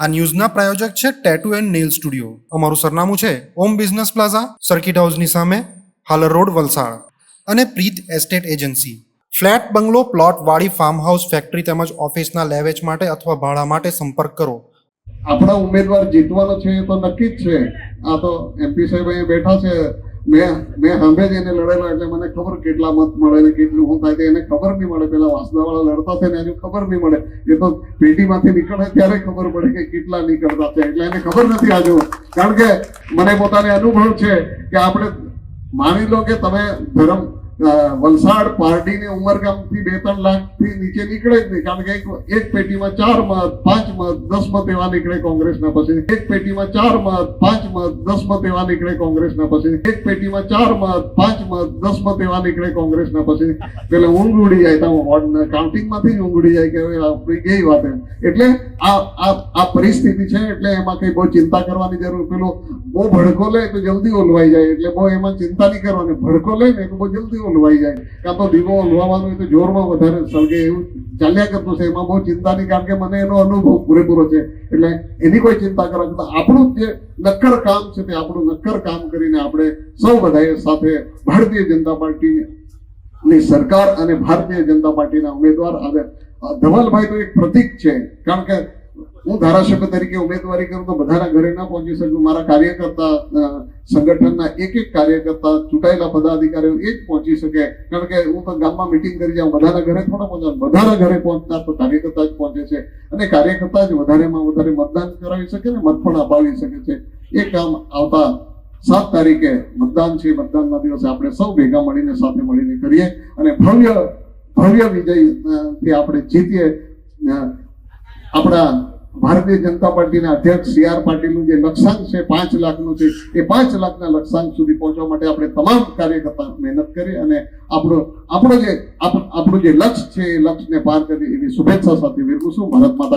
આ ન્યૂઝના પ્રાયોજક છે tattoo and nail studio. અમારું સરનામું છે ઓમ બિઝનેસ પ્લાઝા, સર્કિટ હાઉસની સામે, હાલર રોડ, વલસાડ. અને પ્રીત એસ્ટેટ એજન્સી. ફ્લેટ, બંગલો, પ્લોટ, વાડી, ફાર્મ હાઉસ, ફેક્ટરી તેમજ ઓફિસના લે વેચ માટે અથવા ભાડા માટે સંપર્ક કરો. આપણા ઉમેદવાર જીતવાનો છે એ તો નક્કી જ છે. આ તો એમપી સાહેબ અહીં બેઠા છે. મેં સાંભે જ એને લડેલા એટલે મને ખબર કેટલા મત મળે ને કેટલું શું થાય એને ખબર નહીં મળે. પેલા વાસદાવાળા લડતા છે ને એની ખબર નહીં મળે. એ તો પેટીમાંથી નીકળે ત્યારે ખબર પડે કે કેટલા નીકળતા છે. એટલે એને ખબર નથી આજુ. કારણ કે મને પોતાને અનુભવ છે કે આપણે માની લો કે તમે વલસાડ પાર્ટીની ઉમરગામથી 2-3 લાખથી નીચે નીકળે જ નહીં. કારણ કે એક પેટીમાં 4 મત, 5 મત, 10 મત એવા નીકળે કોંગ્રેસના પછી. એક પેટીમાં 4 મત, 5 મત, 10 મત એવા નીકળે કોંગ્રેસના પછી. એક પેટીમાં 4 મત, 5 મત, 10 મત એવા નીકળે કોંગ્રેસના પછી. પેલા ઊંઘ ઉડી જાય તો કાઉન્ટિંગમાંથી જ ઊંઘ ઉડી જાય કે આપણી ગઈ વાત એમ. એટલે આ પરિસ્થિતિ છે. એટલે એમાં કઈ બહુ ચિંતા કરવાની જરૂર. પેલો બહુ ભડકો લે તો જલ્દી ઓલવાઈ જાય. એટલે બહુ એમાં ચિંતા નહીં કરવાની. ભડકો લે ને તો બહુ જલ્દી ઓલવાઈ જાય. કાં તો દીવો ઓલવાનું તો જોરમાં વધારે સળગે એવું ચાલ્યા કરતું છે. એમાં બહુ ચિંતા નહીં. કારણ કે મને એનો અનુભવ પૂરેપૂરો છે. એટલે એની કોઈ ચિંતા કરવાની. આપણું જે નક્કર કામ છે તે આપણું નક્કર કામ કરીને આપણે સૌ બધાએ સાથે ભારતીય જનતા પાર્ટીની સરકાર અને ભારતીય જનતા પાર્ટીના ઉમેદવાર આવે. ધવલભાઈ તો એક પ્રતીક છે. કારણ કે હું ધારાસભ્ય તરીકે ઉમેદવારી કરું તો બધાના ઘરે ના પહોંચી શકું. મારા કાર્યકર્તા સંગઠનના એક કાર્યકર્તા ચૂંટાયેલા પદાધિકારીઓ એ જ પહોંચી શકે. કારણ કે હું તો ગામમાં મિટિંગ કરી જાઉં, બધાના ઘરે થોડા પહોંચવા. બધાના ઘરે પહોંચનાર તો કાર્યકર્તા જ પહોંચે છે. અને કાર્યકર્તા જ વધારેમાં વધારે મતદાન કરાવી શકે ને મત પણ અપાવી શકે છે. એ કામ આવતા 7 તારીખે મતદાન છે. મતદાનના દિવસે આપણે સૌ ભેગા મળીને સાથે મળીને કરીએ અને ભવ્ય વિજયથી આપણે જીતીએ. આપણા ભારતીય જનતા પાર્ટીના અધ્યક્ષ CR પાટીલનું જે લક્ષ્યાંક છે 5 લાખનું છે એ 5 લાખના લક્ષ્યાંક સુધી પહોંચવા માટે આપણે તમામ કાર્યકર્તા મહેનત કરી અને આપણું જે લક્ષ્ય છે એ લક્ષ્યને પાર કરી એવી શુભેચ્છા સાથે વિરમું છું. ભારત માતા કી